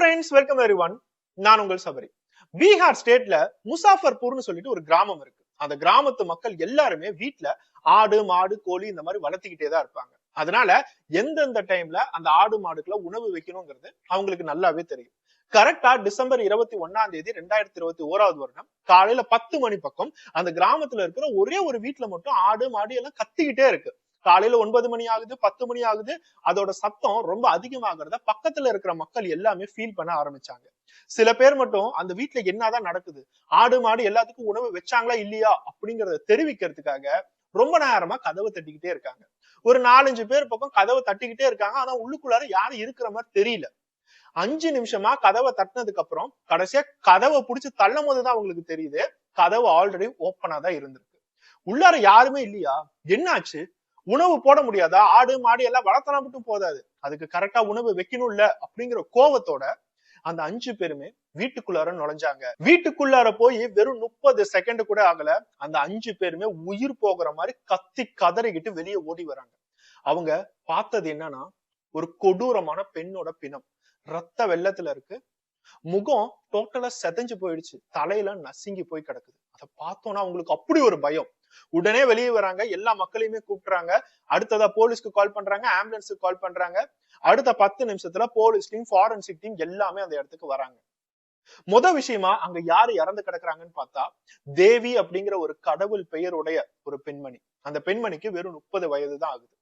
Friends, welcome everyone. நான் உங்கள் சபரி. பீகார் ஸ்டேட்ல முசாஃபர்பூர்னு சொல்லிட்டு ஒரு கிராமம் இருக்கு. அந்த கிராமத்து மக்கள் எல்லாருமே வீட்ல ஆடு மாடு கோழி இந்த மாதிரி வளர்த்திக்கிட்டே தான் இருப்பாங்க. அதனால எந்தெந்த டைம்ல அந்த ஆடு மாடுகளை உணவு வைக்கணுங்கிறது அவங்களுக்கு நல்லாவே தெரியும். கரெக்டா டிசம்பர் 21 2021 வருடம் காலையில 10 மணி பக்கம் அந்த கிராமத்துல இருக்கிற ஒரே ஒரு வீட்டுல மட்டும் ஆடு மாடு எல்லாம் கத்திக்கிட்டே இருக்கு. காலையில 9 மணி ஆகுது, 10 மணி ஆகுது. அதோட சத்தம் ரொம்ப அதிகமாகிறத பக்கத்துல இருக்கிற மக்கள் எல்லாமே ஃபீல் பண்ண ஆரம்பிச்சாங்க. சில பேர் மட்டும் அந்த வீட்டுல என்னதான் நடக்குது, ஆடு மாடு எல்லாத்துக்கும் உணவு வச்சாங்களா இல்லையா அப்படிங்கறத தெரிவிக்கிறதுக்காக ரொம்ப நேரமா கதவை தட்டிக்கிட்டே இருக்காங்க. ஒரு 4-5 பேர் பக்கம் கதவை தட்டிக்கிட்டே இருக்காங்க. ஆனா உள்ளுக்குள்ளார யாரும் இருக்கிற மாதிரி தெரியல. 5 நிமிஷமா கதவை தட்டினதுக்கு அப்புறம் கடைசியா கதவை புடிச்சு தள்ளும் போதுதான் அவங்களுக்கு தெரியுது கதவு ஆல்ரெடி ஓப்பனா தான் இருந்திருக்கு. உள்ளார யாருமே இல்லையா, என்னாச்சு, உணவு போட முடியாதா, ஆடு மாடு எல்லாம் வளர்த்தனா மட்டும் போதாது, அதுக்கு கரெக்டா உணவு வைக்கணும் இல்ல அப்படிங்கிற கோவத்தோட அந்த 5 பேருமே வீட்டுக்குள்ளார நுழைஞ்சாங்க. வீட்டுக்குள்ளார போய் வெறும் 30 செகண்ட் கூட ஆகல, அந்த 5 பேருமே உயிர் போகிற மாதிரி கத்தி கதறிக்கிட்டு வெளியே ஓடி வராங்க. அவங்க பார்த்தது என்னன்னா, ஒரு கொடூரமான பெண்ணோட பிணம் ரத்த வெள்ளத்துல இருக்கு. முகம் டோட்டலா செதஞ்சு போயிடுச்சு, தலையில நசுங்கி போய் கிடக்குது. அதை பார்த்தோம்னா அவங்களுக்கு அப்படி ஒரு பயம். உடனே வெளியே வராங்க, எல்லா மக்களையுமே கூப்பிடுறாங்க. அடுத்ததா போலீஸ்க்கு கால் பண்றாங்க, ஆம்புலன்ஸுக்கு கால் பண்றாங்க. அடுத்த 10 நிமிஷத்துல போலீஸ் டீம், ஃபாரன்சிக் டீம் எல்லாமே அந்த இடத்துக்கு வராங்க. விஷயமா அங்க யாரு இறந்து கிடக்குறாங்கன்னு பார்த்தா, தேவி அப்படிங்கிற ஒரு கடவுள் பெயருடைய ஒரு பெண்மணி. அந்த பெண்மணிக்கு வெறும் 30 வயது தான் ஆகுது.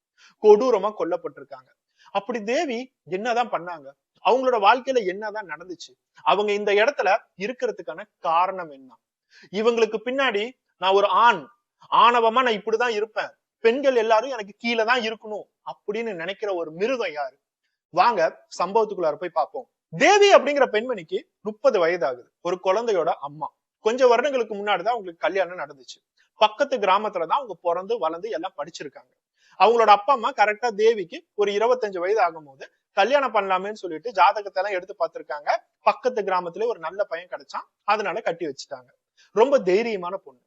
கொடூரமா கொல்லப்பட்டிருக்காங்க. அப்படி தேவி என்னதான் பண்ணாங்க, அவங்களோட வாழ்க்கையில என்னதான் நடந்துச்சு, அவங்க இந்த இடத்துல இருக்கிறதுக்கான காரணம் என்ன, இவங்களுக்கு பின்னாடி நான் ஒரு ஆணவமா நான் இப்படிதான் இருப்பேன், பெண்கள் எல்லாரும் எனக்கு கீழே தான் இருக்கணும் அப்படின்னு நினைக்கிற ஒரு மிருகம் யாரு? வாங்க சம்பவத்துக்குள்ளார போய் பார்ப்போம். தேவி அப்படிங்கிற பெண்மணிக்கு 30 வயது ஆகுது. ஒரு குழந்தையோட அம்மா. கொஞ்சம் வருடங்களுக்கு முன்னாடிதான் அவங்களுக்கு கல்யாணம் நடந்துச்சு. பக்கத்து கிராமத்துலதான் அவங்க பிறந்து வளர்ந்து எல்லாம் படிச்சிருக்காங்க. அவங்களோட அப்பா அம்மா கரெக்டா தேவிக்கு ஒரு 25 வயது ஆகும் போது கல்யாணம் பண்ணலாமேன்னு சொல்லிட்டு ஜாதகத்தை எல்லாம் எடுத்து பார்த்திருக்காங்க. பக்கத்து கிராமத்திலே ஒரு நல்ல பையன் கிடைச்சான், அதனால கட்டி வச்சுட்டாங்க. ரொம்ப தைரியமான பொண்ணு.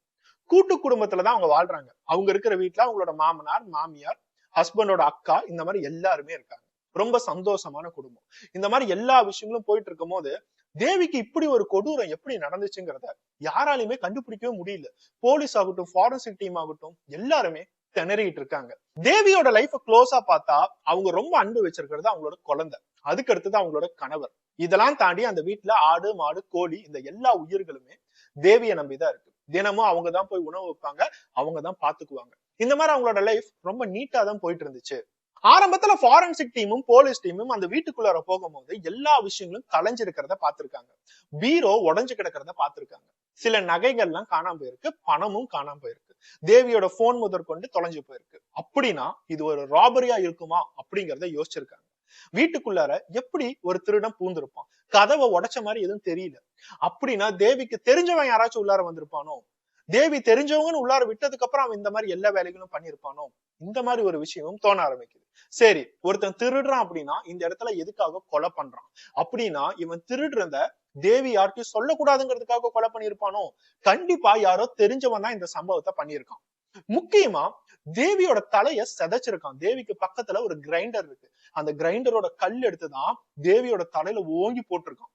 கூட்டு குடும்பத்துலதான் அவங்க வாழ்றாங்க. அவங்க இருக்கிற வீட்டுல அவங்களோட மாமனார் மாமியார், ஹஸ்பண்டோட அக்கா, இந்த மாதிரி எல்லாருமே இருக்காங்க. ரொம்ப சந்தோஷமான குடும்பம். இந்த மாதிரி எல்லா விஷயங்களும் போயிட்டு இருக்கும் போது தேவிக்கு இப்படி ஒரு கொடூரம் எப்படி நடந்துச்சுங்கிறத யாராலையுமே கண்டுபிடிக்கவே முடியல. போலீஸ் ஆகட்டும், ஃபாரன்சிக் டீம் ஆகட்டும், எல்லாருமே திணறிட்டு இருக்காங்க. தேவியோட லைஃப க்ளோஸா பார்த்தா அவங்க ரொம்ப அன்பு வச்சிருக்கிறது அவங்களோட குழந்தை, அதுக்கு அடுத்தது அவங்களோட கணவர். இதெல்லாம் தாண்டி அந்த வீட்டுல ஆடு மாடு கோழி இந்த எல்லா உயிர்களுமே தேவியை நம்பிதான் இருக்கு. தினமும் அவங்கதான் போய் உணவு வைப்பாங்க, அவங்கதான் பாத்துக்குவாங்க. இந்த மாதிரி அவங்களோட லைஃப் ரொம்ப நீட்டா தான் போயிட்டு இருந்துச்சு. ஆரம்பத்துல ஃபாரன்சிக் டீமும் போலீஸ் டீமும் அந்த வீட்டுக்குள்ளார போகும்போது எல்லா விஷயங்களும் கலைஞ்சிருக்கிறத பாத்திருக்காங்க. பீரோ உடஞ்சு கிடக்கிறத பாத்திருக்காங்க. சில நகைகள்லாம் காணாம போயிருக்கு, பணமும் காணாம போயிருக்கு. தேவியோட போன் முதற்கொண்டு தொலைஞ்சு போயிருக்கு. அப்படின்னா இது ஒரு ராபரியா இருக்குமா அப்படிங்கறத யோசிச்சிருக்காங்க. வீட்டுக்குள்ளார எப்படி ஒரு திருடன் பூந்திருப்பான், கதவை உடைச்ச மாதிரி எதுவும் தெரியல. அப்படின்னா தேவிக்கு தெரிஞ்சவன் யாராச்சும் உள்ளார வந்திருப்பானோ, தேவி தெரிஞ்சவங்கன்னு உள்ளார விட்டதுக்கு அப்புறம் அவன் இந்த மாதிரி எல்லா வேலைகளும் பண்ணிருப்பானோ, இந்த மாதிரி ஒரு விஷயமும் தோண ஆரம்பிக்குது. சரி, ஒருத்தன் திருடுறான் அப்படின்னா இந்த இடத்துல எதுக்காக கொலை பண்றான், அப்படின்னா இவன் திருடுறத தேவி யாருக்கும் சொல்லக்கூடாதுங்கிறதுக்காக கொலை பண்ணிருப்பானோ, கண்டிப்பா யாரோ தெரிஞ்சவன் தான் இந்த சம்பவத்தை பண்ணிருக்கான். முக்கியமா தேவியோட தலைய செதைச்சிருக்கான். தேவிக்கு பக்கத்துல ஒரு கிரைண்டர் இருக்கு, அந்த கிரைண்டரோட கல் எடுத்துதான் தேவியோட தலையில ஓங்கி போட்டிருக்கான்.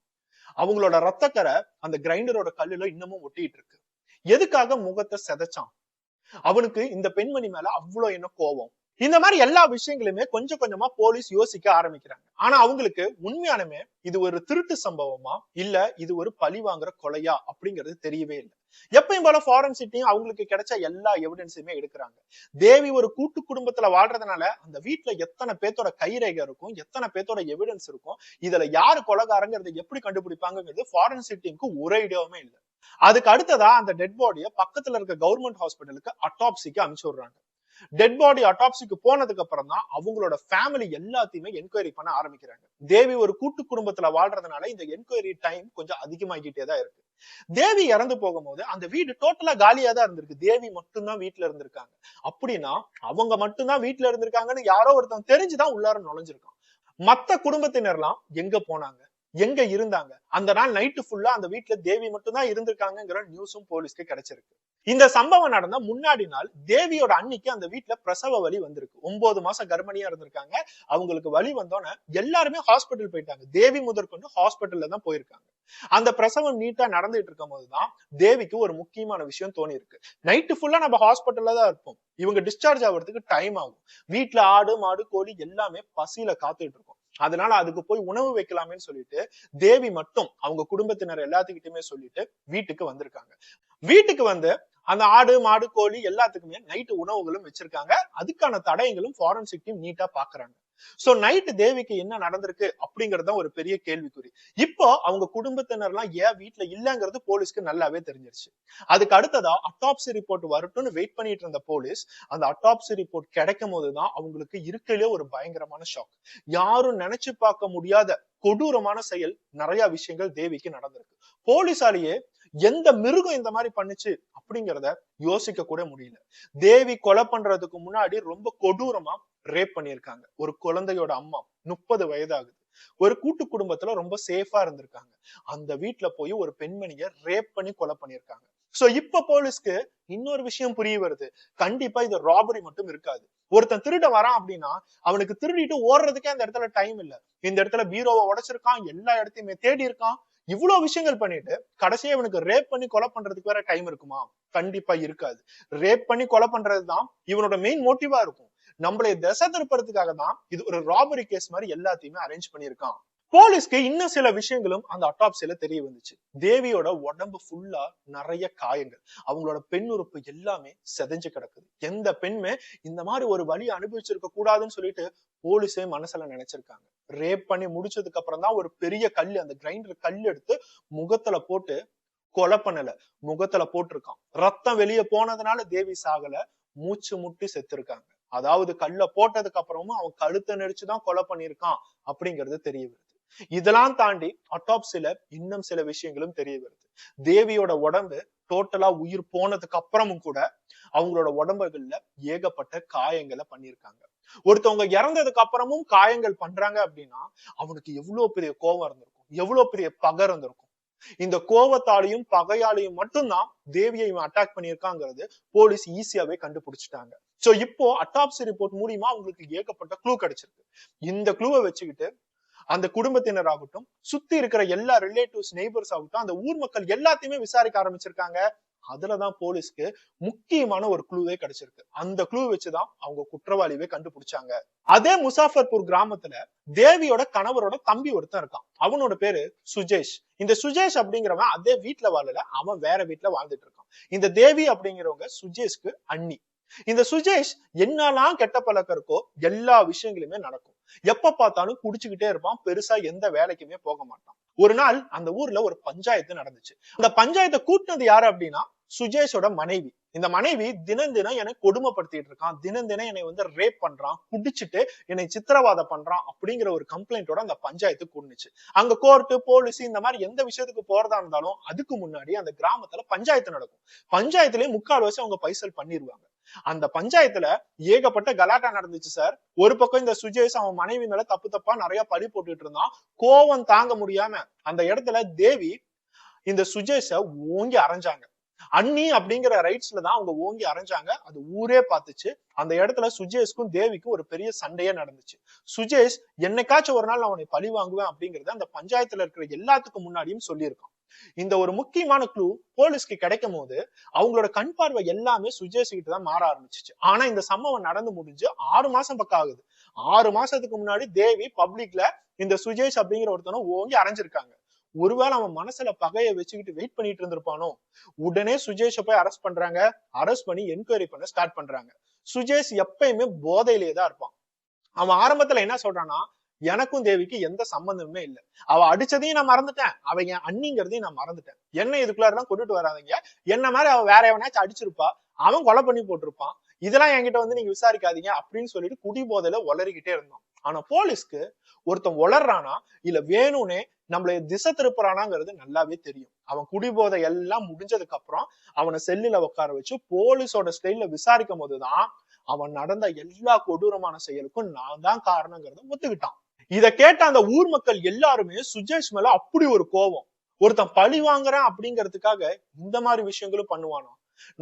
அவங்களோட ரத்தக்கரை அந்த கிரைண்டரோட கல்லுல இன்னமும் ஒட்டிட்டு இருக்கு. எதுக்காக முகத்தை செதைச்சான்? அவனுக்கு இந்த பெண்மணி மேல அவ்வளவு என்ன கோபம்? இந்த மாதிரி எல்லா விஷயங்களுமே கொஞ்சம் கொஞ்சமா போலீஸ் யோசிக்க ஆரம்பிக்கிறாங்க. ஆனா அவங்களுக்கு உண்மையானுமே இது ஒரு திருட்டு சம்பவமா இல்ல இது ஒரு பழி வாங்குற கொலையா அப்படிங்கிறது தெரியவே இல்லை. எப்பயும் போல ஃபாரன்சிக் டீம் அவங்களுக்கு கிடைச்ச எல்லா எவிடன்ஸுமே எடுக்கிறாங்க. தேவி ஒரு கூட்டு குடும்பத்துல வாழ்றதுனால அந்த வீட்டுல எத்தனை பேத்தோட கைரேகை இருக்கும், எத்தனை பேத்தோட எவிடன்ஸ் இருக்கும், இதுல யாரு கொலைகாரங்கிறத எப்படி கண்டுபிடிப்பாங்கிறது ஃபாரன்சிக் டீமுக்கு ஒரு ஐடியாவுமே இல்லை. அதுக்கு அடுத்ததா அந்த டெட் பாடியை பக்கத்துல இருக்க கவர்மெண்ட் ஹாஸ்பிட்டலுக்கு அட்டாப்சிக்கு அனுப்பிச்சு விடுறாங்க. டெட் பாடி அட்டாப்சிக்கு போனதுக்கு அப்புறம் தான் அவங்களோட ஃபேமிலி எல்லாத்தையுமே என்கொயரி பண்ண ஆரம்பிக்கிறாங்க. தேவி ஒரு கூட்டு குடும்பத்துல வாழ்றதுனால இந்த என்கொயரி டைம் கொஞ்சம் அதிகமாகிட்டே தான் இருக்கு. தேவி இறந்து போகும்போது அந்த வீடு டோட்டலா காலியா தான் இருந்திருக்கு. தேவி மட்டும்தான் வீட்டுல இருந்திருக்காங்க. அப்படின்னா அவங்க மட்டும்தான் வீட்டுல இருந்திருக்காங்கன்னு யாரோ ஒருத்தன் தெரிஞ்சுதான் உள்ளார நுழைஞ்சிருக்கான். மத்த குடும்பத்தினர்லாம் எங்க போனாங்க? எங்க இருந்தாங்க? அந்த நாள் நைட்டு ஃபுல்லா அந்த வீட்டுல தேவி மட்டும் தான் இருந்திருக்காங்கிற நியூஸும் போலீஸ்க்கு கிடைச்சிருக்கு. இந்த சம்பவம் நடந்த முன்னாடி நாள் தேவியோட அன்னிக்கு அந்த வீட்டுல பிரசவ வலி வந்திருக்கு. 9 மாசம் கர்ப்பிணியா இருந்திருக்காங்க. அவங்களுக்கு வலி வந்தோன்னே எல்லாருமே ஹாஸ்பிட்டல் போயிட்டாங்க. தேவி முதற்கொண்டு ஹாஸ்பிட்டல்ல தான் போயிருக்காங்க. அந்த பிரசவம் நீட்டா நடந்துட்டு இருக்கும் போதுதான் தேவிக்கு ஒரு முக்கியமான விஷயம் தோணி இருக்கு. நைட்டு ஃபுல்லா நம்ம ஹாஸ்பிட்டல்ல தான் இருப்போம். இவங்க டிஸ்சார்ஜ் ஆகிறதுக்கு டைம் ஆகும். வீட்டுல ஆடு மாடு கோழி எல்லாமே பசியில காத்துட்டு இருக்கும். அதனால அதுக்கு போய் உணவு வைக்கலாமேன்னு சொல்லிட்டு தேவி மட்டும் அவங்க குடும்பத்தினர் எல்லாத்துக்கிட்டுமே சொல்லிட்டு வீட்டுக்கு வந்திருக்காங்க. வீட்டுக்கு வந்து அந்த ஆடு மாடு கோழி எல்லாத்துக்குமே நைட்டு உணவுகளும் வச்சிருக்காங்க. அதுக்கான தடயங்களும் ஃபாரன்சிக் டீம் நீட்டா பாக்குறாங்க. சோ நைட்டு தேவிக்கு என்ன நடந்திருக்கு அப்படிங்கறது ஒரு பெரிய கேள்விக்குறி. இப்போ அவங்க குடும்பத்தினர் எல்லாம் ஏன் வீட்டுல இல்லங்கிறது போலீஸ்க்கு நல்லாவே தெரிஞ்சிருச்சு. அதுக்கு அடுத்ததா அட்டாப்சி ரிப்போர்ட் வரட்டும்னு வெயிட் பண்ணிட்டு இருந்த போலீஸ் அந்த அட்டாப்சி ரிப்போர்ட் கிடைக்கும் போதுதான் அவங்களுக்கு இருக்கலே ஒரு பயங்கரமான ஷாக். யாரும் நினைச்சு பார்க்க முடியாத கொடூரமான செயல் நிறைய விஷயங்கள் தேவிக்கு நடந்திருக்கு. போலீஸாலேயே எந்த மிருகம் இந்த மாதிரி பண்ணுச்சு அப்படிங்கறத யோசிக்க கூட முடியல. தேவி கொலை பண்றதுக்கு முன்னாடி ரொம்ப கொடூரமா ரேப் பண்ணிருக்காங்க. ஒரு குழந்தையோட அம்மா 30 வயதாகுது. ஒரு கூட்டு குடும்பத்துல ரொம்ப சேஃபா இருந்திருக்காங்க. அந்த வீட்டுல போய் ஒரு பெண்மணிய ரேப் பண்ணி கொலை பண்ணிருக்காங்க. சோ இப்ப போலீஸ்க்கு இன்னொரு விஷயம் புரிய வருது. கண்டிப்பா இது ராபரி மட்டும் இருக்காது. ஒருத்தன் திருட வரான் அப்படின்னா அவனுக்கு திருடிட்டு ஓடுறதுக்கே அந்த இடத்துல டைம் இல்ல. இந்த இடத்துல பீரோவை உடைச்சிருக்கான், எல்லா இடத்தையுமே தேடி இருக்கான், இவ்வளவு விஷயங்கள் பண்ணிட்டு கடைசியா இவனுக்கு ரேப் பண்ணி கொலை பண்றதுக்கு வேற டைம் இருக்குமா? கண்டிப்பா இருக்காது. ரேப் பண்ணி கொலை பண்றதுதான் இவனோட மெயின் மோட்டிவா இருக்கும். நம்மளை திசை திருப்பறதுக்காக தான் இது ஒரு ராபரி கேஸ் மாதிரி எல்லாத்தையுமே அரேஞ்ச் பண்ணிருக்கான். போலீஸ்க்கு இன்னும் சில விஷயங்களும் அந்த அட்டாப்சில தெரிய வந்துச்சு. தேவியோட உடம்பு ஃபுல்லா நிறைய காயங்கள், அவங்களோட பெண் உறுப்பு எல்லாமே செதஞ்சு கிடக்குது. எந்த பெண்ணுமே இந்த மாதிரி ஒரு வலியை அனுபவிச்சிருக்க கூடாதுன்னு சொல்லிட்டு போலீஸே மனசுல நினைச்சிருக்காங்க. ரேப் பண்ணி முடிச்சதுக்கு அப்புறம் தான் ஒரு பெரிய கல், அந்த கிரைண்டர் கல் எடுத்து முகத்துல போட்டு கொலை பண்ணல, முகத்துல போட்டிருக்கான். ரத்தம் வெளியே போனதுனால தேவி சாகல, மூச்சு முட்டி செத்துருக்காங்க. அதாவது கல்ல போட்டதுக்கு அப்புறமும் அவன் கழுத்தை நெரிச்சுதான் கொலை பண்ணிருக்கான் அப்படிங்கிறது தெரிய வருது. இதெல்லாம் தாண்டி அட்டாப்சில இன்னும் சில விஷயங்களும் தெரிய வருது. தேவியோட உடம்பு டோட்டலா உயிர் போனதுக்கு அப்புறமும் கூட அவங்களோட உடம்புகள்ல ஏகப்பட்ட காயங்களை பண்ணிருக்காங்க. ஒருத்தவங்க இறந்ததுக்கு அப்புறமும் காயங்கள் பண்றாங்க அப்படின்னா அவனுக்கு எவ்வளவு பெரிய கோபம் இருந்திருக்கும், எவ்வளவு பெரிய பகை இருந்திருக்கும். இந்த கோவத்தாலையும் பகையாலையும் மட்டும்தான் தேவியை இவன் அட்டாக் பண்ணியிருக்காங்கிறது போலீஸ் ஈஸியாவே கண்டுபிடிச்சிட்டாங்க. சோ இப்போ அட்டாப்சி ரிப்போர்ட் மூலியமா அவங்களுக்கு ஏகப்பட்ட க்ளூ கிடைச்சிருக்கு. இந்த க்ளூவை வச்சுக்கிட்டு அந்த குடும்பத்தினர் ஆகட்டும், சுத்தி இருக்கிற எல்லா ரிலேட்டிவ்ஸ் நெய்பர்ஸ் ஆகட்டும், அந்த ஊர் மக்கள் எல்லாத்தையுமே விசாரிக்க ஆரம்பிச்சிருக்காங்க. அதுலதான் போலீஸ்க்கு முக்கியமான ஒரு க்ளூவே கிடைச்சிருக்கு. அந்த க்ளூ வச்சுதான் அவங்க குற்றவாளியவே கண்டுபிடிச்சாங்க. அதே முசாஃபர்பூர் கிராமத்துல தேவியோட கணவரோட தம்பி ஒருத்தன் இருக்கான். அவனோட பேரு சுஜேஷ். இந்த சுஜேஷ் அப்படிங்கிறவன் அதே வீட்டுல வாழல, அவன் வேற வீட்டுல வாழ்ந்துட்டு இருக்கான். இந்த தேவி அப்படிங்கிறவங்க சுஜேஷ்க்கு அண்ணி. இந்த சுஜேஷ் என்னெல்லாம் கெட்ட பழக்கம் இருக்கோ எல்லா விஷயங்களுமே நடக்கும். எப்ப பார்த்தாலும் குடிச்சுக்கிட்டே இருப்பான், பெருசா எந்த வேலைக்குமே போக மாட்டான். ஒரு நாள் அந்த ஊர்ல ஒரு பஞ்சாயத்து நடந்துச்சு. அந்த பஞ்சாயத்தை கூட்டினது யாரு அப்படின்னா சுஜேஷோட மனைவி. இந்த மனைவி தினம் தினம் என்னை கொடுமைப்படுத்திட்டு இருக்கான், தினம் தினம் என்னை வந்து ரேப் பண்றான், குடிச்சிட்டு என்னை சித்திரவாத பண்றான் அப்படிங்கிற ஒரு கம்ப்ளைண்டோட அந்த பஞ்சாயத்து கூடுனுச்சு. அங்க கோர்ட்டு போலீஸ் இந்த மாதிரி எந்த விஷயத்துக்கு போறதா இருந்தாலும் அதுக்கு முன்னாடி அந்த கிராமத்துல பஞ்சாயத்து நடக்கும். பஞ்சாயத்துலயே முக்கால்வாசி அவங்க பைசல் பண்ணிருவாங்க. அந்த பஞ்சாயத்துல ஏகப்பட்ட கலாட்டா நடந்துச்சு சார். ஒரு பக்கம் இந்த சுஜேஷ் அவன் மனைவி மேல தப்பு தப்பா நிறைய பழி போட்டுட்டு இருந்தான். கோவம் தாங்க முடியாம அந்த இடத்துல தேவி இந்த சுஜேஷ ஓங்கி அரைஞ்சாங்க. அண்ணி அப்படிங்கிற ரைட்ஸ்ல தான் அவங்க ஓங்கி அரைஞ்சாங்க. அது ஊரே பார்த்துச்சு. அந்த இடத்துல சுஜேஷ்க்கும் தேவிக்கும் ஒரு பெரிய சண்டையே நடந்துச்சு. சுஜேஷ் என்னைக்காச்சும் ஒரு நாள் அவனை பழி வாங்குவேன் அப்படிங்கறத அந்த பஞ்சாயத்துல இருக்கிற எல்லாத்துக்கும் முன்னாடியும் சொல்லியிருக்கான். இந்த ஒரு முக்கியமான க்ளூ போலீஸ்க்கு கிடைக்கும் போது அவங்களோட கண் பார்வை எல்லாமே சுஜேஷ் கிட்ட தான் மாற ஆரம்பிச்சிச்சு. ஆனா இந்த சம்பவம் நடந்து முடிஞ்சு 6 மாசம் பக்கம் ஆகுது. 6 மாசத்துக்கு முன்னாடி தேவி பப்ளிக்ல இந்த சுஜேஷ் அப்படிங்கிற ஒருத்தனை ஓங்கி அரைஞ்சிருக்காங்க. ஒருவேளை அவன் மனசுல பகையை வச்சுக்கிட்டு வெயிட் பண்ணிட்டு இருந்திருப்பானோ. உடனே சுஜேஷ போய் அரெஸ்ட் பண்றாங்க. அரெஸ்ட் பண்ணி என்கொயரி பண்ண ஸ்டார்ட் பண்றாங்க. சுஜேஷ் எப்பயுமே போதையிலே தான் இருப்பான். அவன் ஆரம்பத்துல என்ன சொல்றான்னா, எனக்கும் தேவிக்கு எந்த சம்பந்தமுமே இல்லை, அவ அடிச்சதையும் நான் மறந்துட்டேன், அவ என் அண்ணிங்கிறதையும் நான் மறந்துட்டேன், என்ன இதுக்குள்ளாரெல்லாம் கொண்டுட்டு வராதீங்க, என்ன மாதிரி அவ வேற எவனாச்சும் அடிச்சிருப்பா, அவன் கொலை பண்ணி போட்டிருப்பான், இதெல்லாம் என்கிட்ட வந்து நீங்க விசாரிக்காதீங்க அப்படின்னு சொல்லிட்டு குடி போதையில உளறிக்கிட்டே இருந்தான். ஆனா போலீஸ்க்கு ஒருத்தன் உளறானா இல்ல வேணும்னே நம்மள திசை திருப்புறானாங்கிறது நல்லாவே தெரியும். அவன் குடிபோதை எல்லாம் முடிஞ்சதுக்கு அப்புறம் அவனை செல்லுல உட்கார வச்சு போலீஸோட ஸ்டைல்ல விசாரிக்கும் போதுதான் அவன் நடந்த எல்லா கொடூரமான செயலுக்கும் நான் தான் காரணங்கிறத ஒத்துக்கிட்டான். இத கேட்ட அந்த ஊர் மக்கள் எல்லாருமே சுஜேஷ் மேல அப்படி ஒரு கோபம். ஒருத்தன் பழி வாங்குறான் அப்படிங்கிறதுக்காக இந்த மாதிரி விஷயங்களும் பண்ணுவானா?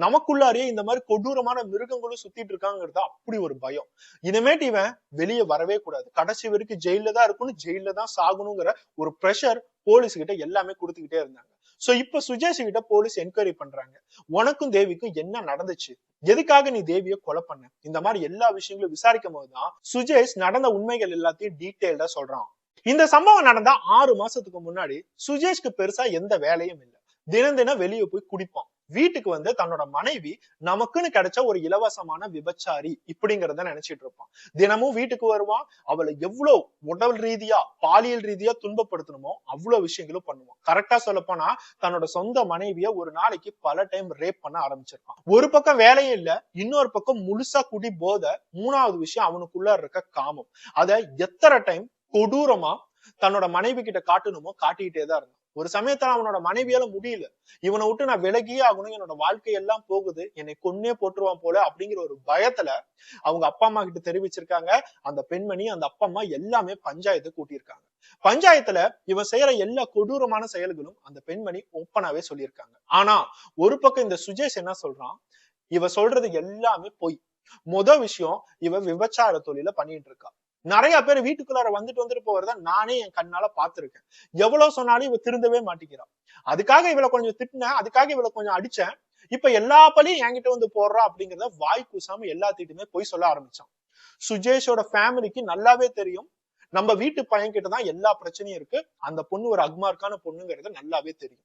நமக்குள்ளாரியே இந்த மாதிரி கொடூரமான மிருகங்களும் சுத்திட்டு இருக்காங்கிறது அப்படி ஒரு பயம். இனிமேட்டு இவன் வெளியே வரவே கூடாது, கடைசி வரைக்கும் ஜெயில தான் இருக்கணும், ஜெயில தான் சாகணுங்கிற ஒரு பிரஷர் போலீஸ் கிட்ட எல்லாமே கொடுத்துக்கிட்டே இருந்தாங்க. சோ இப்ப சுஜேஷ் கிட்ட போலீஸ் என்கொயரி பண்றாங்க. உனக்கும் தேவிக்கும் என்ன நடந்துச்சு, எதுக்காக நீ தேவியை கொலை பண்ண, இந்த மாதிரி எல்லா விஷயங்களும் விசாரிக்கும் போதுதான் சுஜேஷ் நடந்த உண்மைகள் எல்லாத்தையும் டீட்டெயில்டா சொல்றான். இந்த சம்பவம் நடந்தா 6 மாசத்துக்கு முன்னாடி சுஜேஷ்க்கு பெருசா எந்த வேலையும் இல்லை. தினம் தினம் வெளியே போய் குடிப்பான். வீட்டுக்கு வந்து தன்னோட மனைவி நமக்குன்னு கிடைச்ச ஒரு இலவசமான விபச்சாரி இப்படிங்கிறத நினைச்சிட்டு இருப்பான். தினமும் வீட்டுக்கு வருவான். அவளை எவ்வளவு உடல் ரீதியா பாலியல் ரீதியா துன்பப்படுத்தணுமோ அவ்வளவு விஷயங்களும் பண்ணுவான். கரெக்டா சொல்ல போனா தன்னோட சொந்த மனைவிய ஒரு நாளைக்கு பல டைம் ரேப் பண்ண ஆரம்பிச்சிருக்கான். ஒரு பக்கம் வேலையே இல்ல, இன்னொரு பக்கம் முழுசா குடி போத, மூணாவது விஷயம் அவனுக்குள்ள இருக்க காமம். அத எத்தனை டைம் கொடூரமா தன்னோட மனைவி கிட்ட காட்டணுமோ காட்டிக்கிட்டே தான் இருந்தான். ஒரு சமயத்துல அவனோட மனைவியால முடியல, இவனை விட்டு நான் விலகியே ஆகணும், என்னோட வாழ்க்கை எல்லாம் போகுது, என்னை கொன்னே போட்டுருவான் போல அப்படிங்கிற ஒரு பயத்துல அவங்க அப்பா அம்மா கிட்ட தெரிவிச்சிருக்காங்க. அந்த பெண்மணி அந்த அப்பா அம்மா எல்லாமே பஞ்சாயத்து கூட்டியிருக்காங்க. பஞ்சாயத்துல இவன் செய்யற எல்லா கொடூரமான செயல்களும் அந்த பெண்மணி ஓப்பனாவே சொல்லியிருக்காங்க. ஆனா ஒரு பக்கம் இந்த சுஜேஷ் என்ன சொல்றான், இவ சொல்றது எல்லாமே பொய். விஷயம், இவ விபச்சார தொழில பண்ணிட்டு இருக்கா. நிறைய பேர் வீட்டுக்குள்ளார வந்துட்டு போறத நானே என் கண்ணால பாத்திருக்கேன். எவ்வளவு சொன்னாலும் இவ திருந்தவே மாட்டேங்கிறான். அதுக்காக இவளை கொஞ்சம் திட்டினேன், அதுக்காக இவளை கொஞ்சம் அடிச்சேன், இப்ப எல்லா பழியும் என்கிட்ட வந்து போடுறா அப்படிங்கிறத வாய் கூசாம எல்லாத்திட்டுமே போய் சொல்ல ஆரம்பிச்சான். சுஜேஷோட ஃபேமிலிக்கு நல்லாவே தெரியும், நம்ம வீட்டு பையன் கிட்டதான் எல்லா பிரச்சனையும் இருக்கு, அந்த பொண்ணு ஒரு அக்மார்க்கான பொண்ணுங்கிறது நல்லாவே தெரியும்.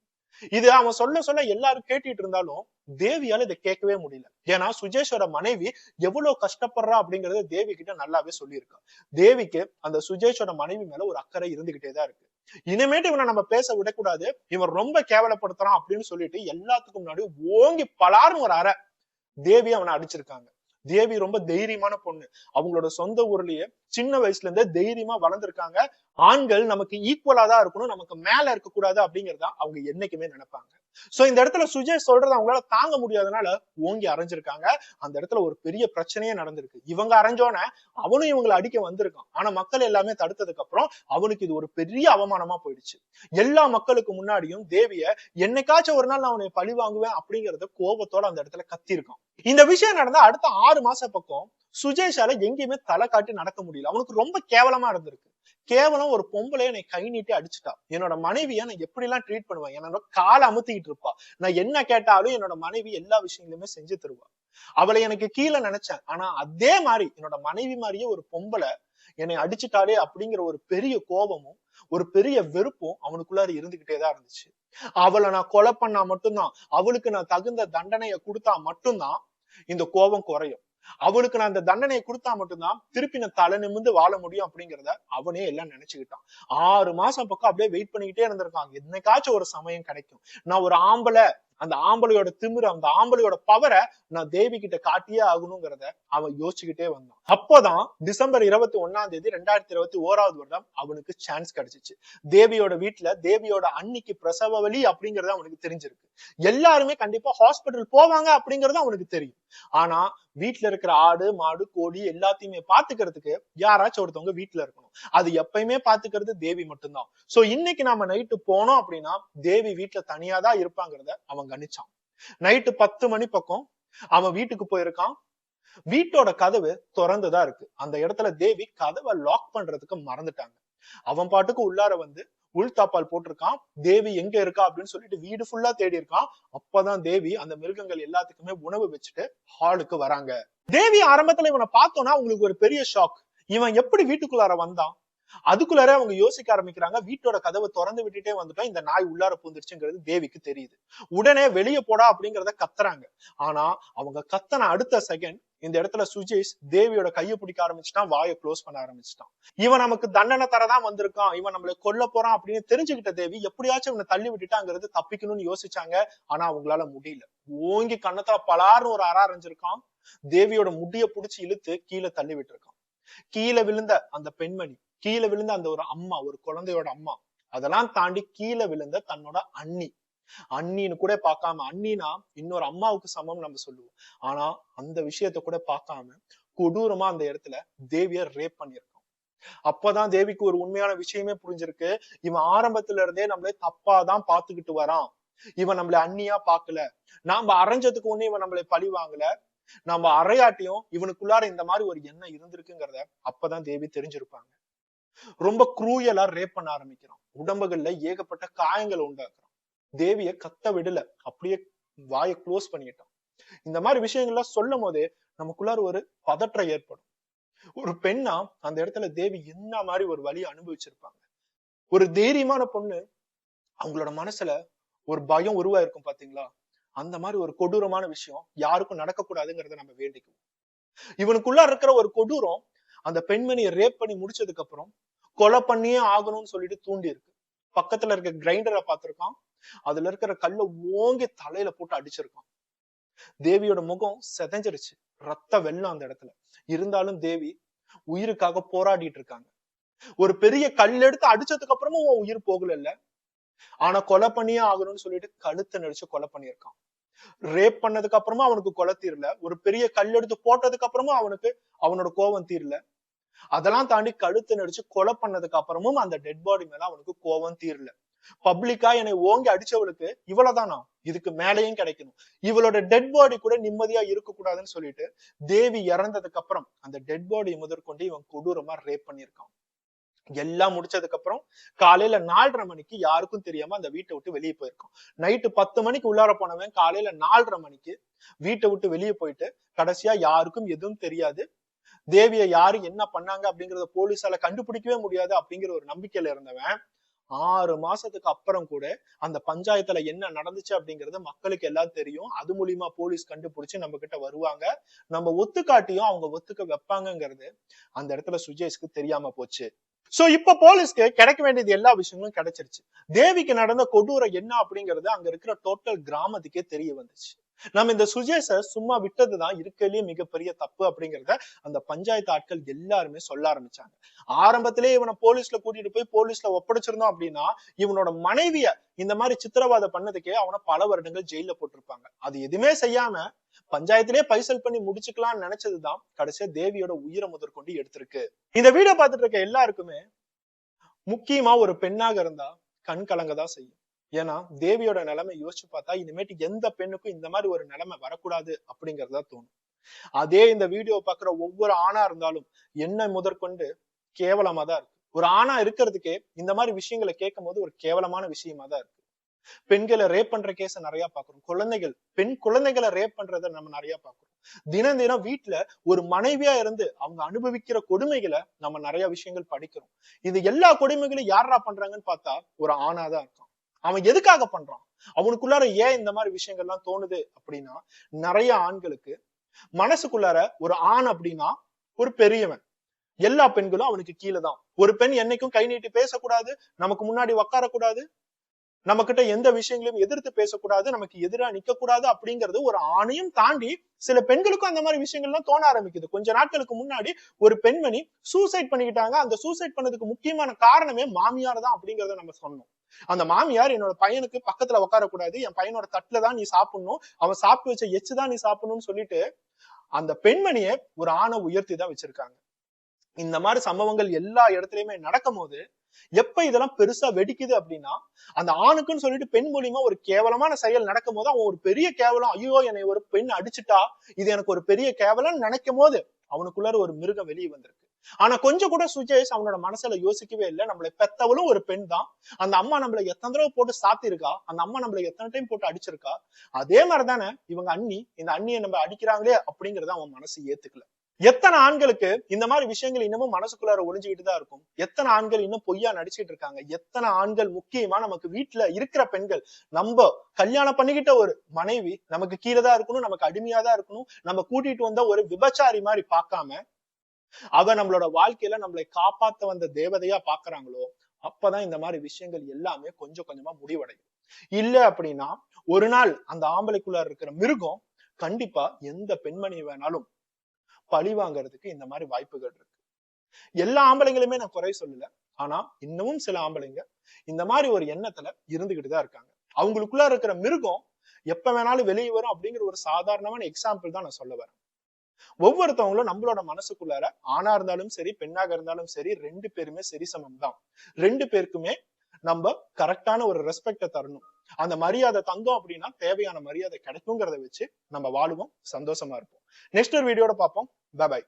இது அவன் சொல்ல சொல்ல எல்லாரும் கேட்டுட்டு இருந்தாலும் தேவியால இதை கேட்கவே முடியல. ஏன்னா சுஜேஷோட மனைவி எவ்வளவு கஷ்டப்படுறா அப்படிங்கறத தேவி கிட்ட நல்லாவே சொல்லியிருக்கா. தேவிக்கு அந்த சுஜேஷோட மனைவி மேல ஒரு அக்கறை இருந்துகிட்டே தான் இருக்கு. இனிமேட்டு இவனை நம்ம பேச விடக்கூடாது, இவன் ரொம்ப கேவலப்படுத்துறான் அப்படின்னு சொல்லிட்டு எல்லாத்துக்கும் முன்னாடி ஓங்கி பலார்னு ஒரு அறை தேவி அவனை அடிச்சிருக்காங்க. தேவி ரொம்ப தைரியமான பொண்ணு. அவங்களோட சொந்த ஊர்லயே சின்ன வயசுல இருந்தே தைரியமா வளர்ந்துருக்காங்க. ஆண்கள் நமக்கு ஈக்குவலா தான் இருக்கணும், நமக்கு மேல இருக்க கூடாது அப்படிங்கறத அவங்க என்னைக்குமே நினைப்பாங்க. சோ இந்த இடத்துல சுஜய் சொல்றது அவங்களால தாங்க முடியாதனால ஓங்கி அரைஞ்சிருக்காங்க. அந்த இடத்துல ஒரு பெரிய பிரச்சனையே நடந்திருக்கு. இவங்க அரைஞ்சோன அவனும் இவங்களை அடிக்க வந்திருக்கான். ஆனா மக்கள் எல்லாமே தடுத்ததுக்கு அப்புறம் அவனுக்கு இது ஒரு பெரிய அவமானமா போயிடுச்சு. எல்லா மக்களுக்கு முன்னாடியும் தேவிய என்னைக்காச்சும் ஒரு நாள் நான் அவனை பழி வாங்குவேன் அப்படிங்கறத கோபத்தோட அந்த இடத்துல கத்திருக்கான். இந்த விஷயம் நடந்தா அடுத்த 6 மாசம் பக்கம் சுஜேஷால எங்கேயுமே தலை காட்டி நடக்க முடியல. அவனுக்கு ரொம்ப கேவலமா இருந்திருக்கு. கேவலம், ஒரு பொம்பளை என்னை கை நீட்டி அடிச்சுட்டா, என்னோட மனைவிய நான் எப்படி எல்லாம் ட்ரீட் பண்ணுவேன், என்னோட காலை அமுத்திக்கிட்டு இருப்பா, நான் என்ன கேட்டாலும் என்னோட மனைவி எல்லா விஷயங்களுமே செஞ்சு தருவா, அவளை எனக்கு கீழே நினைச்சேன். ஆனா அதே மாதிரி என்னோட மனைவி மாதிரியே ஒரு பொம்பளை என்னை அடிச்சுட்டாலே அப்படிங்கிற ஒரு பெரிய கோபமும் ஒரு பெரிய வெறுப்பும் அவனுக்குள்ளார இருந்துகிட்டேதான் இருந்துச்சு. அவளை நான் கொலை பண்ணா மட்டும்தான், அவளுக்கு நான் தகுந்த தண்டனையை கொடுத்தா மட்டும்தான் இந்த கோபம் குறையும், அவளுக்கு நான் அந்த தண்டனையை கொடுத்தா மட்டும்தான் திருப்பி நான் தலை நிமிர்ந்து வாழ முடியும் அப்படிங்கிறத அவனே எல்லாம் நினைச்சுக்கிட்டான். 6 மாசம் பக்கம் அப்படியே வெயிட் பண்ணிக்கிட்டே இருந்திருக்காங்க, என்னைக்காச்சும் ஒரு சமயம் கிடைக்கும், நான் ஒரு ஆம்பளை, அந்த ஆம்பளையோட திமிரு, அந்த ஆம்பளையோட பவரை நான் தேவி கிட்ட காட்டியே ஆகணுங்கிறத அவன் யோசிச்சுக்கிட்டே வந்தான். அப்போதான் டிசம்பர் 21 2021 வருடம் அவனுக்கு சான்ஸ் கிடைச்சிச்சு. தேவியோட வீட்டுல தேவியோட அன்னிக்கு பிரசவ வலி அப்படிங்கறது அவனுக்கு தெரிஞ்சிருக்கு. எல்லாருமே கண்டிப்பா ஹாஸ்பிட்டல் போவாங்க அப்படிங்கறது அவனுக்கு தெரியும். ஆனா வீட்டுல இருக்கிற ஆடு மாடு கோழி எல்லாத்தையுமே பாத்துக்கிறதுக்கு யாராச்சும் ஒருத்தவங்க வீட்டுல இருக்கணும். அது எப்பயுமே பாத்துக்கிறது தேவி மட்டும்தான். சோ இன்னைக்கு நாம நைட்டு போனோம் அப்படின்னா தேவி வீட்டுல தனியாதான் இருப்பாங்கிறத அவன் கணிச்சான். நைட்டு 10 மணி பக்கம் அவன் வீட்டுக்கு போயிருக்கான். வீட்டோட கதவு திறந்துதான் இருக்கு. அந்த இடத்துல தேவி கதவை லாக் பண்றதுக்கு மறந்துட்டாங்க. அவன் பாட்டுக்கு உள்ளார வந்து உள்தாப்பால் போட்டிருக்கான். தேவி எங்க இருக்கா அப்படின்னு சொல்லிட்டு வீடு ஃபுல்லா தேடி இருக்கான். அப்பதான் தேவி அந்த மிருகங்கள் எல்லாத்துக்குமே உணவு வச்சுட்டு ஹாலுக்கு வராங்க. தேவி ஆரம்பத்துல இவனை பார்த்தோன்னா உங்களுக்கு ஒரு பெரிய ஷாக், இவன் எப்படி வீட்டுக்குள்ளார வந்தான். அதுக்குள்ளார அவங்க யோசிக்க ஆரம்பிக்கிறாங்க, வீட்டோட கதவை திறந்து விட்டுட்டே வந்துட்டோம், இந்த நாய் உள்ளார பூந்துருச்சுங்கிறது தேவிக்கு தெரியுது. உடனே வெளியே போடா அப்படிங்கறத கத்துறாங்க. ஆனா அவங்க கத்தன அடுத்த செகண்ட் இந்த இடத்துல சுஜேஷ் தேவியோட கையை பிடிக்க ஆரம்பிச்சுட்டான், வாயை க்ளோஸ் பண்ண ஆரம்பிச்சுட்டான். இவன் நமக்கு தண்டனை தரதான் வந்திருக்கான், இவன் நம்மளை கொல்ல போறான் அப்படின்னு தெரிஞ்சுக்கிட்ட தேவி எப்படியாச்சும் இவனை தள்ளி விட்டுட்டாங்கிறது தப்பிக்கணும்னு யோசிச்சாங்க. ஆனா அவங்களால முடியல. ஓங்கி கண்ணத்துல பலார்னு ஒரு அரைஞ்சிருக்கான். தேவியோட முடிய புடிச்சு இழுத்து கீழே தள்ளி விட்டுருக்கான். கீழே விழுந்த அந்த பெண்மணி, கீழே விழுந்த அந்த ஒரு அம்மா, ஒரு குழந்தையோட அம்மா, அதெல்லாம் தாண்டி கீழே விழுந்த தன்னோட அண்ணி, அண்ணின்னு கூட பார்க்காம, அண்ணினா இன்னொரு அம்மாவுக்கு சமம் நம்ம சொல்லுவோம், ஆனா அந்த விஷயத்த கூட பார்க்காம கொடூரமா அந்த இடத்துல தேவிய ரேப் பண்ணிருக்கோம். அப்பதான் தேவிக்கு ஒரு உண்மையான விஷயமே புரிஞ்சிருக்கு. இவன் ஆரம்பத்துல இருந்தே நம்மளே தப்பாதான் பாத்துக்கிட்டு வரான். இவன் நம்மள அந்நியா பாக்கல. நாம அரைஞ்சதுக்கு ஒண்ணு இவன் நம்மளை பழி வாங்கல. நம்ம அரையாட்டியும் இவனுக்குள்ளார இந்த மாதிரி ஒரு எண்ணம் இருந்திருக்குங்கிறத அப்பதான் தேவி தெரிஞ்சிருப்பாங்க. ரொம்ப குரூயலா ரேப் பண்ண ஆரம்பிக்கிறான். உடம்புகள்ல ஏகப்பட்ட காயங்களை உண்டாக்குறான். தேவிய கத்த விடல, அப்படியே வாயை க்ளோஸ் பண்ணிட்டான். இந்த மாதிரி விஷயங்கள்லாம் சொல்லும் போதே நமக்குள்ளார ஒரு பதற்றம் ஏற்படும். ஒரு பெண்ணா அந்த இடத்துல தேவி என்ன மாதிரி ஒரு வழியை அனுபவிச்சிருப்பாங்க. ஒரு தைரியமான பொண்ணு, அவங்களோட மனசுல ஒரு பயம் உருவாயிருக்கும் பாத்தீங்களா? அந்த மாதிரி ஒரு கொடூரமான விஷயம் யாருக்கும் நடக்கக்கூடாதுங்கிறத நம்ம வேண்டிக்குவோம். இவனுக்குள்ள இருக்கிற ஒரு கொடூரம் அந்த பெண்மணியை ரேப் பண்ணி முடிச்சதுக்கு அப்புறம் கொலை பண்ணியே ஆகணும்னு சொல்லிட்டு தூண்டி இருக்கு. பக்கத்துல இருக்க கிரைண்டரை பார்த்திருக்கான். அதுல இருக்கிற கல்ல ஓங்கி தலையில போட்டு அடிச்சிருக்கான். தேவியோட முகம் செதஞ்சிருச்சு, ரத்த வெள்ளம் அந்த இடத்துல. இருந்தாலும் தேவி உயிருக்காக போராடிட்டு இருக்காங்க. ஒரு பெரிய கல் எடுத்து அடிச்சதுக்கு அப்புறமும் உன் உயிர் போகல இல்ல, ஆனா கொலை பண்ணியே ஆகணும்னு சொல்லிட்டு கழுத்தை நடிச்சு கொலை பண்ணியிருக்கான். ரேப் பண்ணதுக்கு அப்புறமா அவனுக்கு கொலை தீரல, ஒரு பெரிய கல் எடுத்து போட்டதுக்கு அப்புறமும் அவனுக்கு அவனோட கோபம் தீரல. அதெல்லாம் தாண்டி கழுத்து நடிச்சு கொலை பண்ணதுக்கு அப்புறமும் அந்த டெட் பாடி மேல அவனுக்கு கோபம் தீரல. பப்ளிக்கா என்னை ஓங்கி அடிச்சவளுக்கு இவ்வளவுதானா, இதுக்கு மேலையும் கிடைக்கணும், இவளோட டெட் பாடி கூட நிம்மதியா இருக்க கூடாதுன்னு சொல்லிட்டு தேவி இறந்ததுக்கு அப்புறம் அந்த டெட் பாடி முதற்கொண்டு இவன் கொடூரமா ரேப் பண்ணியிருக்கான். எல்லாம் முடிச்சதுக்கு அப்புறம் காலையில 4:30 மணிக்கு யாருக்கும் தெரியாம அந்த வீட்டை விட்டு வெளியே போயிருக்கான். நைட்டு 10 மணிக்கு உள்ளார போனவன் காலையில 4:30 மணிக்கு வீட்டை விட்டு வெளியே போயிட்டு கடைசியா யாருக்கும் எதுவும் தெரியாது, தேவியை யாரு என்ன பண்ணாங்க அப்படிங்கறத போலீஸால கண்டுபிடிக்கவே முடியாது அப்படிங்கிற ஒரு நம்பிக்கையில இருந்தவன் 6 மாசத்துக்கு அப்புறம் கூட அந்த பஞ்சாயத்துல என்ன நடந்துச்சு அப்படிங்கறது மக்களுக்கு எல்லாம் தெரியும். அது மூலியமா போலீஸ் கண்டுபிடிச்சு நம்ம கிட்ட வருவாங்க. நம்ம ஒத்துக்காட்டியும் அவங்க ஒத்துக்க வைப்பாங்கிறது அந்த இடத்துல சுஜேஷ்க்கு தெரியாம போச்சு. சோ இப்ப போலீஸ்க்கு கிடைக்க வேண்டியது எல்லா விஷயங்களும் கிடைச்சிருச்சு. தேவிக்கு நடந்த கொடூரம் என்ன அப்படிங்கறது அங்க இருக்கிற டோட்டல் கிராமத்துக்கே தெரிய வந்துச்சு. நம்ம இந்த சுஜேஷ சும்மா விட்டதுதான் இருக்கலயே மிகப்பெரிய தப்பு அப்படிங்கறத அந்த பஞ்சாயத்து ஆட்கள் எல்லாருமே சொல்ல ஆரம்பிச்சாங்க. ஆரம்பத்திலேயே இவனை போலீஸ்ல கூட்டிட்டு போய் போலீஸ்ல ஒப்படைச்சிருந்தோம் அப்படின்னா இவனோட மனைவிய இந்த மாதிரி சித்திரவதை பண்ணதுக்கே அவனை பல வருடங்கள் ஜெயில போட்டிருப்பாங்க. அது எதுவுமே செய்யாம பஞ்சாயத்திலே பைசல் பண்ணி முடிச்சுக்கலாம்னு நினைச்சதுதான் கடைசியா தேவியோட உயிரை முதற்கொண்டு எடுத்திருக்கு. இந்த வீடியோ பார்த்துட்டு இருக்க எல்லாருக்குமே முக்கியமா ஒரு பெண்ணாக இருந்தா கண் கலங்கதான் செய்யும். ஏன்னா தேவியோட நிலைமை யோசிச்சு பார்த்தா இனிமேட்டு எந்த பெண்ணுக்கும் இந்த மாதிரி ஒரு நிலைமை வரக்கூடாது அப்படிங்கறதா தோணும். அதே இந்த வீடியோ பாக்குற ஒவ்வொரு ஆணா இருந்தாலும் என்ன முதற்கொண்டு கேவலமா தான் இருக்கு. ஒரு ஆணா இருக்கிறதுக்கே இந்த மாதிரி விஷயங்களை கேட்கும் போது ஒரு கேவலமான விஷயமா தான் இருக்கு. பெண்களை ரேப் பண்ற கேஸ நிறைய பாக்குறோம். குழந்தைகள், பெண் குழந்தைகளை ரேப் பண்றத நம்ம நிறைய பாக்குறோம். தினம் தினம் வீட்டுல ஒரு மனைவியா இருந்து அவங்க அனுபவிக்கிற கொடுமைகளை நம்ம நிறைய விஷயங்கள் படிக்கிறோம். இது எல்லா கொடுமைகளையும் யாரா பண்றாங்கன்னு பார்த்தா ஒரு ஆணாதான் இருக்கான். அவன் எதுக்காக பண்றான், அவனுக்குள்ளார ஏன் இந்த மாதிரி விஷயங்கள்லாம் தோணுது அப்படின்னா, நிறைய ஆண்களுக்கு மனசுக்குள்ளார ஒரு ஆண் அப்படின்னா ஒரு பெரியவன், எல்லா பெண்களும் அவனுக்கு கீழே தான். ஒரு பெண் என்னைக்கும் கை நீட்டி பேசக்கூடாது, நமக்கு முன்னாடி உட்காரக்கூடாது, நம்ம கிட்ட எந்த விஷயங்களையும் எதிர்த்து பேசக்கூடாது, நமக்கு எதிரா நிக்க கூடாது அப்படிங்கிறது ஒரு ஆணையும் தாண்டி சில பெண்களுக்கும் அந்த மாதிரி விஷயங்கள்லாம் தோண ஆரம்பிக்குது. கொஞ்ச நாட்களுக்கு முன்னாடி ஒரு பெண்மணி சூசைட் பண்ணிக்கிட்டாங்க. அந்த சூசைட் பண்ணதுக்கு முக்கியமான காரணமே மாமியார் தான் அப்படிங்கறத நம்ம சொன்னோம். அந்த மாமியார் என்னோட பையனுக்கு பக்கத்துல உட்காரக்கூடாது, என் பையனோட தட்டுல தான் நீ சாப்பிடணும், அவன் சாப்பிட்டு வச்ச எச்சுதான் நீ சாப்பிடணும்னு சொல்லிட்டு அந்த பெண்மணியை ஒரு ஆணை உயர்த்தி தான் வச்சிருக்காங்க. இந்த மாதிரி சம்பவங்கள் எல்லா இடத்துலயுமே நடக்கும் போது எப்ப இதெல்லாம் பெருசா வெடிக்குது அப்படின்னா, அந்த ஆணுக்குன்னு சொல்லிட்டு பெண் மூலியமா ஒரு கேவலமான செயல் நடக்கும் போது அவன் ஒரு பெரிய கேவலம், ஐயோ என்னை ஒரு பெண் அடிச்சுட்டா இது எனக்கு ஒரு பெரிய கேவலம் நினைக்கும் போது அவனுக்குள்ளார ஒரு மிருகம் வெளியே வந்திருக்கு. ஆனா கொஞ்சம் கூட சுஜேஷ் அவனோட மனசுல யோசிக்கவே இல்லை, நம்மளை பெத்தவளும் ஒரு பெண் தான், அந்த அம்மா நம்மளை எத்தனை தடவை போட்டு சாத்திருக்கா, அந்த அம்மா நம்மளை எத்தனை டைம் போட்டு அடிச்சிருக்கா, அதே மாதிரிதானே இவங்க அண்ணி, இந்த அண்ணியை நம்ம அடிக்கிறாங்களே அப்படிங்கறத அவன் மனசு ஏத்துக்கல. எத்தனை ஆண்களுக்கு இந்த மாதிரி விஷயங்கள் இன்னமும் மனசுக்குள்ளார ஒளிஞ்சுக்கிட்டு தான் இருக்கும். எத்தனை ஆண்கள் இன்னும் பொய்யா நடிச்சுட்டு இருக்காங்க. எத்தனை ஆண்கள், முக்கியமா நமக்கு வீட்டுல இருக்கிற பெண்கள், நம்ம கல்யாணம் பண்ணிக்கிட்ட ஒரு மனைவி நமக்கு கீழே தான் இருக்கணும், நமக்கு அடிமையா தான் இருக்கணும், நம்ம கூட்டிட்டு வந்த ஒரு விபச்சாரி மாதிரி பார்க்காம அவ நம்மளோட வாழ்க்கையில நம்மளை காப்பாத்த வந்த தேவதையா பாக்குறாங்களோ, அப்பதான் இந்த மாதிரி விஷயங்கள் எல்லாமே கொஞ்சம் கொஞ்சமா முடிவடையும். இல்ல அப்படின்னா ஒரு நாள் அந்த ஆம்பளைக்குள்ளார இருக்கிற மிருகம் கண்டிப்பா எந்த பெண்மணியை வேணாலும் பழி வாங்கறதுக்கு இந்த மாதிரி வாய்ப்புகள் இருக்கு. எல்லா ஆம்பளைங்களுமே நான் குறை சொல்லல, ஆனா இன்னமும் சில ஆம்பளைங்க இந்த மாதிரி ஒரு எண்ணத்துல இருந்துகிட்டுதான் இருக்காங்க. அவங்களுக்குள்ள இருக்கிற மிருகம் எப்ப வேணாலும் வெளியே வரும் அப்படிங்கிற ஒரு சாதாரணமான எக்ஸாம்பிள் தான் நான் சொல்ல வரேன். ஒவ்வொருத்தவங்களும் நம்மளோட மனசுக்குள்ளார ஆணா இருந்தாலும் சரி பெண்ணாக இருந்தாலும் சரி 2 பேருமே சரி சமம் தான். 2 பேருக்குமே நம்ம கரெக்டான ஒரு ரெஸ்பெக்ட தரணும். அந்த மரியாதை தந்தோம் அப்படின்னா தேவையான மரியாதை கிடைக்குங்கிறத வச்சு நம்ம வாழுவோம், சந்தோஷமா இருப்போம். நெக்ஸ்ட் ஒரு வீடியோட பார்ப்போம். Bye by.